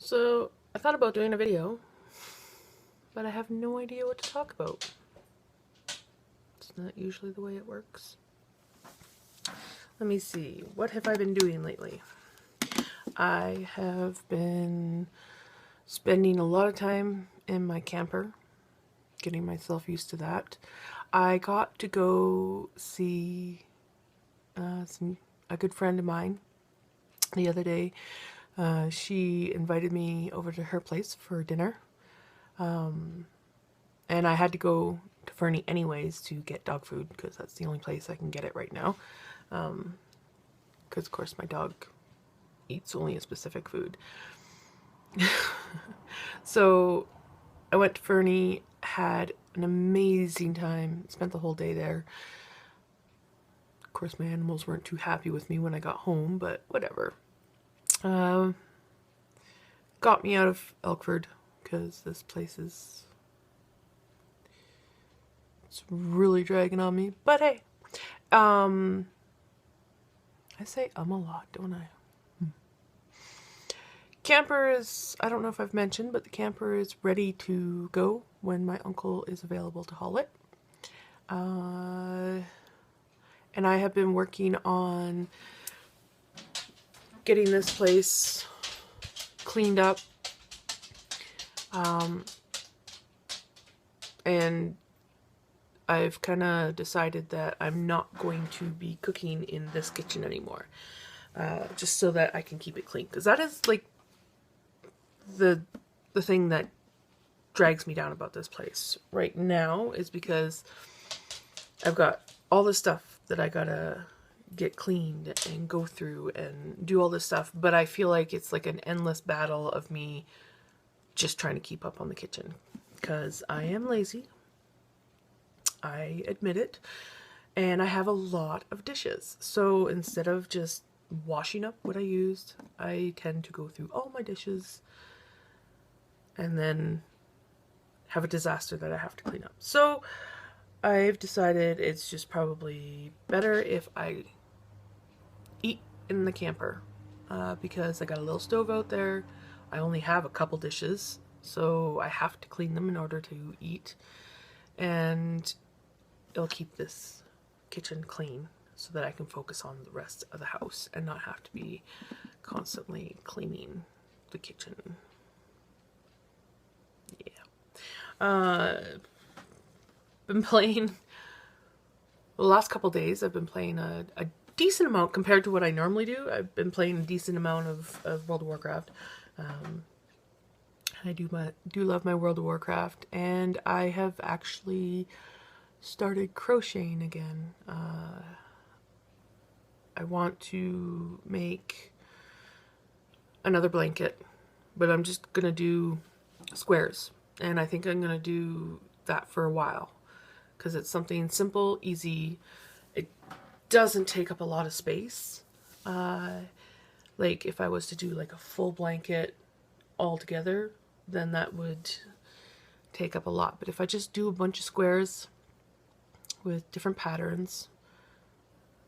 So I thought about doing a video, but I have no idea what to talk about. It's not usually the way it works. Let me see, what have I been doing lately? I have been spending a lot of time in my camper, getting myself used to that. I got to go see a good friend of mine the other day. She invited me over to her place for dinner. And I had to go to Fernie anyways to get dog food because that's the only place I can get it right now. Because of course my dog eats only a specific food. So I went to Fernie, had an amazing time, spent the whole day there. Of course my animals weren't too happy with me when I got home, but whatever. Got me out of Elkford because this place is... it's really dragging on me, but hey, I say a lot, don't I? Camper is, I don't know if I've mentioned, but the camper is ready to go when my uncle is available to haul it. And I have been working on getting this place cleaned up. And I've kind of decided that I'm not going to be cooking in this kitchen anymore. Just so that I can keep it clean. Because that is like the thing that drags me down about this place right now, is because I've got all this stuff that I gotta get cleaned and go through and do all this stuff, but I feel like it's like an endless battle of me just trying to keep up on the kitchen because I am lazy. I admit it. And I have a lot of dishes. So instead of just washing up what I used, I tend to go through all my dishes and then have a disaster that I have to clean up. So I've decided it's just probably better if I eat in the camper because I got a little stove out there. I only have a couple dishes, so I have to clean them in order to eat. And it'll keep this kitchen clean so that I can focus on the rest of the house and not have to be constantly cleaning the kitchen. Yeah. Been playing, the last couple days I've been playing a decent amount compared to what I normally do. I've been playing a decent amount of World of Warcraft. I do love my World of Warcraft, and I have actually started crocheting again. I want to make another blanket, but I'm just gonna do squares, and I think I'm gonna do that for a while because it's something simple, easy. It doesn't take up a lot of space. Like if I was to do like a full blanket all together, then that would take up a lot. But if I just do a bunch of squares with different patterns,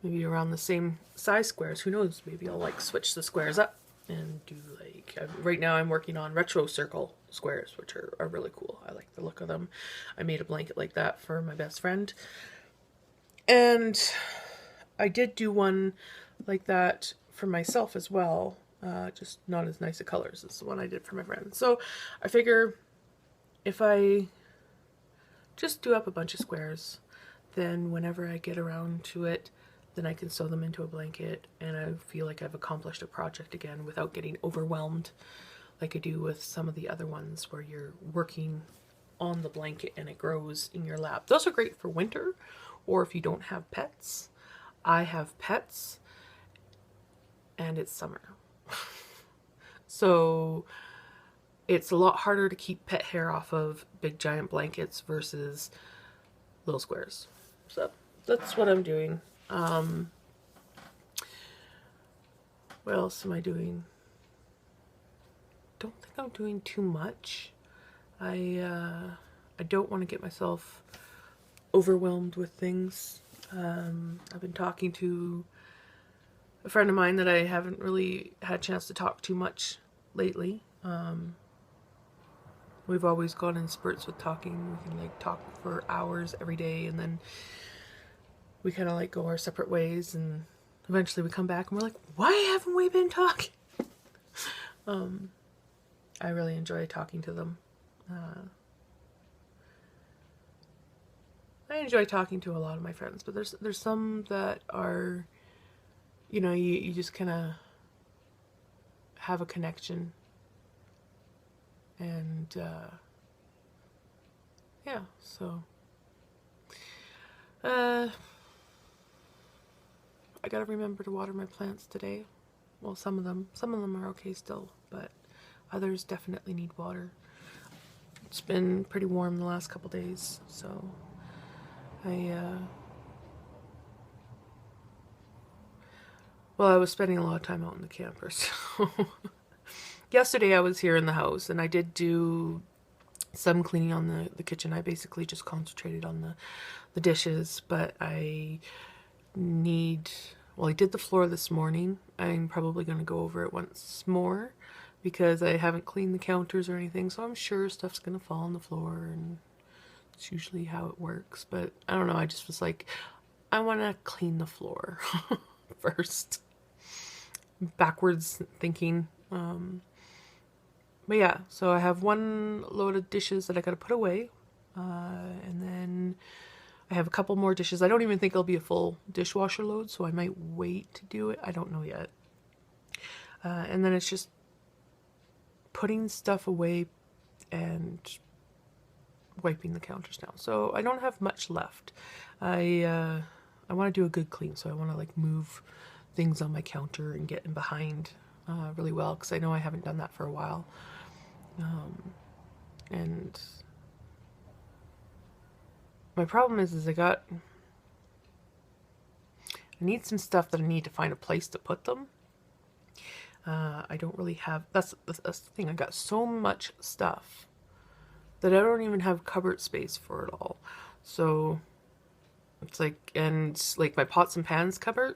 maybe around the same size squares, who knows, maybe I'll like switch the squares up and do like, right now I'm working on retro circle squares, which are really cool. I like the look of them. I made a blanket like that for my best friend, and I did do one like that for myself as well, just not as nice of colors as the one I did for my friend. So I figure if I just do up a bunch of squares, then whenever I get around to it, then I can sew them into a blanket, and I feel like I've accomplished a project again without getting overwhelmed like I do with some of the other ones where you're working on the blanket and it grows in your lap. Those are great for winter, or if you don't have pets. I have pets, and it's summer. So it's a lot harder to keep pet hair off of big giant blankets versus little squares. So that's what I'm doing. What else am I doing? Don't think I'm doing too much. I don't want to get myself overwhelmed with things. I've been talking to a friend of mine that I haven't really had a chance to talk too much lately. We've always gone in spurts with talking. We can like talk for hours every day, and then we kind of like go our separate ways, and eventually we come back and we're like, why haven't we been talking? I really enjoy talking to them. I enjoy talking to a lot of my friends, but there's some that are, you know, you just kind of have a connection, and yeah, so I gotta remember to water my plants today. Well, some of them are okay still, but others definitely need water. It's been pretty warm the last couple days, so I was spending a lot of time out in the camper, so yesterday I was here in the house and I did do some cleaning on the kitchen. I basically just concentrated on the dishes, but I did the floor this morning. I'm probably going to go over it once more because I haven't cleaned the counters or anything, so I'm sure stuff's going to fall on the floor, and it's usually how it works. But I don't know, I just was like, I want to clean the floor first. Backwards thinking. But yeah, so I have one load of dishes that I got to put away, and then I have a couple more dishes. I don't even think it'll be a full dishwasher load, so I might wait to do it. I don't know yet. And then it's just putting stuff away and wiping the counters now. So I don't have much left. I want to do a good clean, so I want to like move things on my counter and get in behind really well, because I know I haven't done that for a while. And my problem is I need some stuff that I need to find a place to put them. I don't really have, that's the thing, I got so much stuff that I don't even have cupboard space for it all. So it's like, and like my pots and pans cupboard,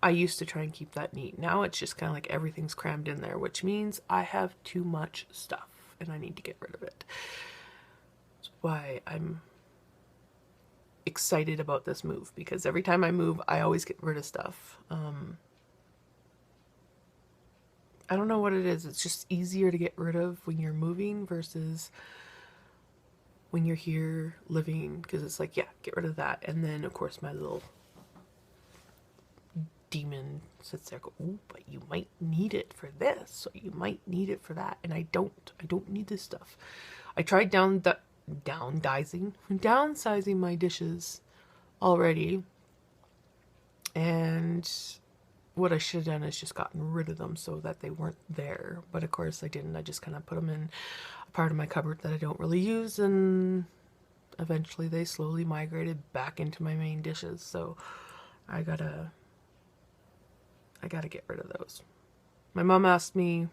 I used to try and keep that neat. Now it's just kind of like everything's crammed in there, which means I have too much stuff and I need to get rid of it. That's why I'm excited about this move, because every time I move, I always get rid of stuff. I don't know what it is. It's just easier to get rid of when you're moving versus when you're here living, because it's like, yeah, get rid of that. And then, of course, my little demon sits there, go, oh, but you might need it for this, or you might need it for that, and I don't need this stuff. I tried downsizing my dishes already, and what I should have done is just gotten rid of them so that they weren't there, but of course I didn't. I just kind of put them in a part of my cupboard that I don't really use, and eventually they slowly migrated back into my main dishes, so I gotta get rid of those. My mom asked me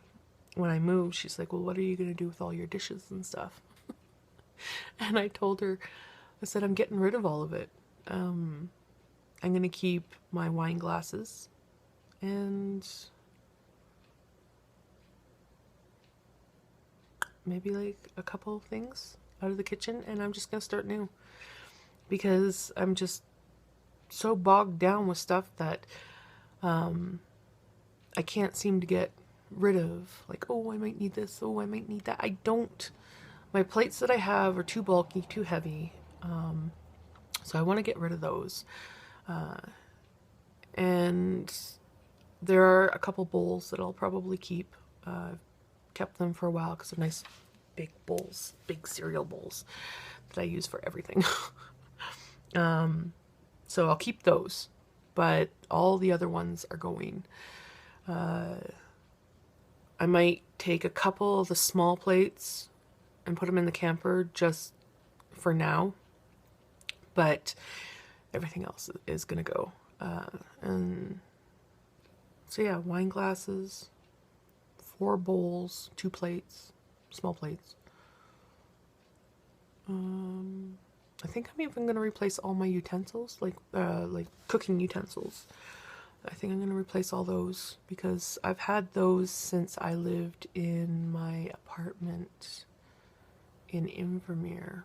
when I moved, she's like, well, what are you going to do with all your dishes and stuff? And I told her, I said, I'm getting rid of all of it. I'm going to keep my wine glasses and maybe like a couple things out of the kitchen, and I'm just going to start new, because I'm just so bogged down with stuff that I can't seem to get rid of. Like, oh, I might need this. Oh, I might need that. I don't. My plates that I have are too bulky, too heavy. So I want to get rid of those. And there are a couple bowls that I'll probably keep. I've kept them for a while because they're nice big bowls, big cereal bowls that I use for everything. So I'll keep those, but all the other ones are going. I might take a couple of the small plates and put them in the camper just for now, but everything else is gonna go. And so yeah, wine glasses, 4 bowls, 2 plates, small plates. I think I'm even gonna replace all my utensils, like cooking utensils. I think I'm going to replace all those because I've had those since I lived in my apartment in Invermere.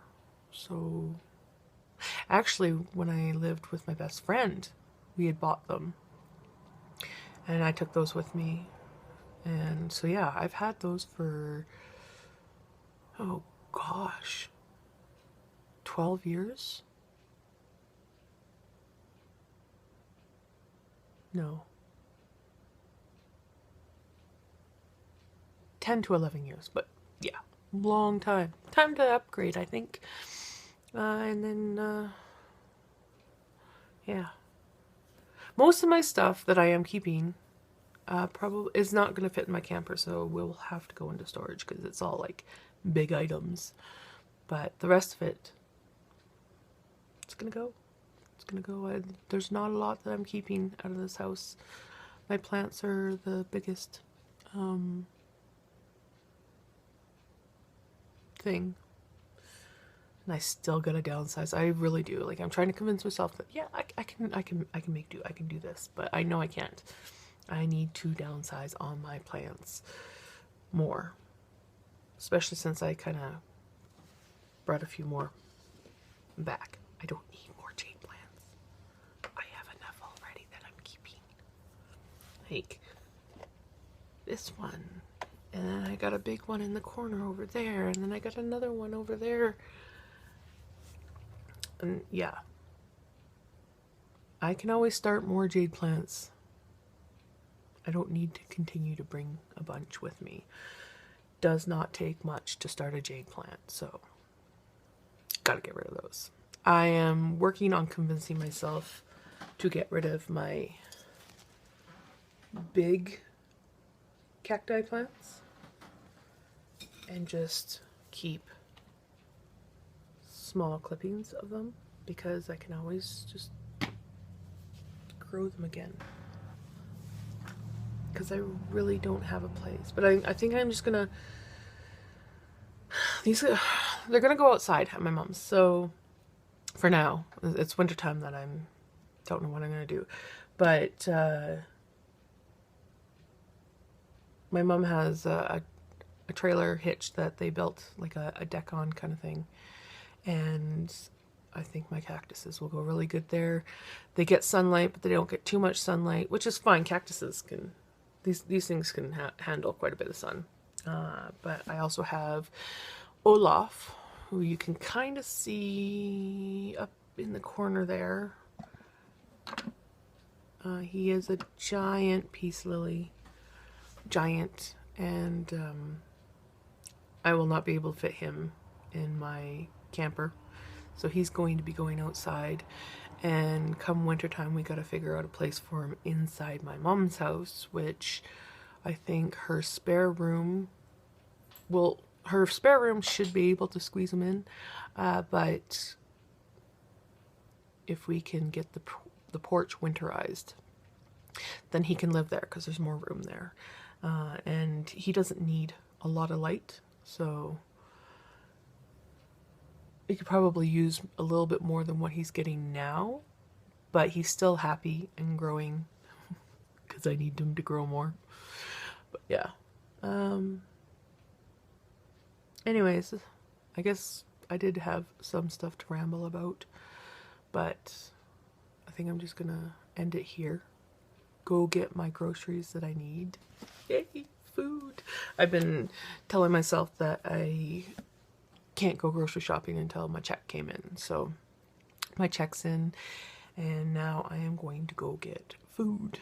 So actually, when I lived with my best friend, we had bought them and I took those with me. And so yeah, I've had those for, oh gosh, 12 years? No. 10 to 11 years, but yeah, long time. Time to upgrade, I think. And then, yeah. Most of my stuff that I am keeping probably is not going to fit in my camper, so we'll have to go into storage because it's all like big items. But the rest of it, it's going to go. It's going to go. There's not a lot that I'm keeping out of this house. My plants are the biggest thing. And I still gotta downsize. I really do. Like, I'm trying to convince myself that yeah, I can make do. I can do this, but I know I can't. I need to downsize on my plants more, especially since I kind of brought a few more back. I don't need more jade plants. I have enough already that I'm keeping. Like this one, and then I got a big one in the corner over there, and then I got another one over there. And yeah, I can always start more jade plants. I don't need to continue to bring a bunch with me. Does not take much to start a jade plant, so gotta get rid of those. I am working on convincing myself to get rid of my big cacti plants and just keep small clippings of them because I can always just grow them again because I really don't have a place. But I think I'm just gonna they're gonna go outside at my mom's, so for now it's winter time that don't know what I'm gonna do. But my mom has a trailer hitch that they built like a deck on kind of thing, and I think my cactuses will go really good there. They get sunlight, but they don't get too much sunlight, which is fine. Cactuses can, these things can handle quite a bit of sun. But I also have Olaf, who you can kind of see up in the corner there. He is a giant peace lily, giant, and I will not be able to fit him in my camper, so he's going to be going outside. And come wintertime, we got to figure out a place for him inside my mom's house, which I think her spare room should be able to squeeze him in, but if we can get the porch winterized, then he can live there because there's more room there, and he doesn't need a lot of light, so he could probably use a little bit more than what he's getting now, but he's still happy and growing because I need him to grow more. But yeah. Anyways, I guess I did have some stuff to ramble about, but I think I'm just gonna end it here. Go get my groceries that I need. Yay, food. I've been telling myself that I can't go grocery shopping until my check came in. So my check's in, and now I am going to go get food.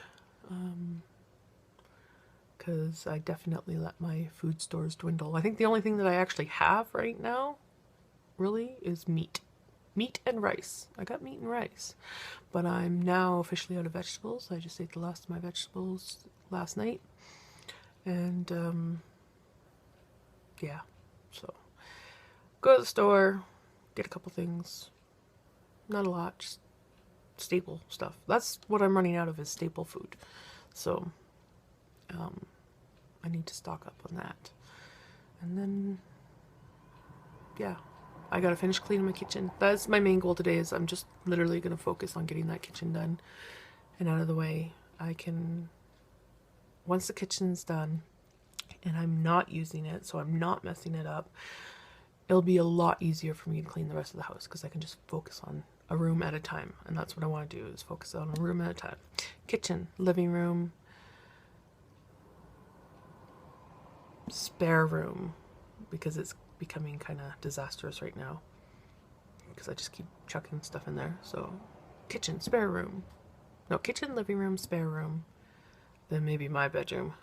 Because I definitely let my food stores dwindle. I think the only thing that I actually have right now, really, is meat. Meat and rice. I got meat and rice. But I'm now officially out of vegetables. I just ate the last of my vegetables last night. And, yeah. So, go to the store, get a couple things. Not a lot, just staple stuff. That's what I'm running out of, is staple food. So, I need to stock up on that. And then, yeah, I gotta finish cleaning my kitchen. That's my main goal today, is I'm just literally gonna focus on getting that kitchen done and out of the way. I can, once the kitchen's done and I'm not using it, so I'm not messing it up, it'll be a lot easier for me to clean the rest of the house because I can just focus on a room at a time. And that's what I want to do, is focus on a room at a time. Kitchen, living room, spare room, because it's becoming kind of disastrous right now because I just keep chucking stuff in there. So kitchen, spare room. No, kitchen, living room, spare room. Then maybe my bedroom.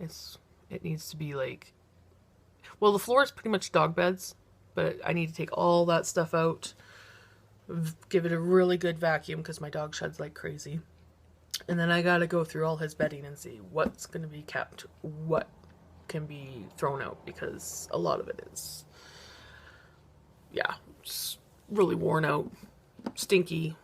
It needs to be like, well, the floor is pretty much dog beds, but I need to take all that stuff out, give it a really good vacuum because my dog sheds like crazy. And then I gotta go through all his bedding and see what's gonna be kept, what can be thrown out, because a lot of it is, yeah, it's really worn out, stinky.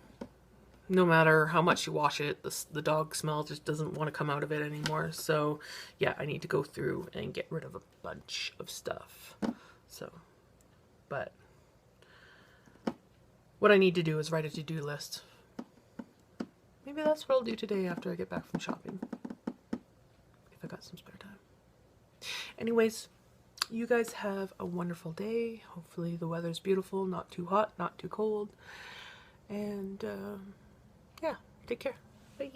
No matter how much you wash it, the dog smell just doesn't want to come out of it anymore. So yeah, I need to go through and get rid of a bunch of stuff. So, but what I need to do is write a to-do list. Maybe that's what I'll do today after I get back from shopping, if I got some spare time. Anyways, you guys have a wonderful day. Hopefully the weather's beautiful, not too hot, not too cold. And yeah, take care. Bye.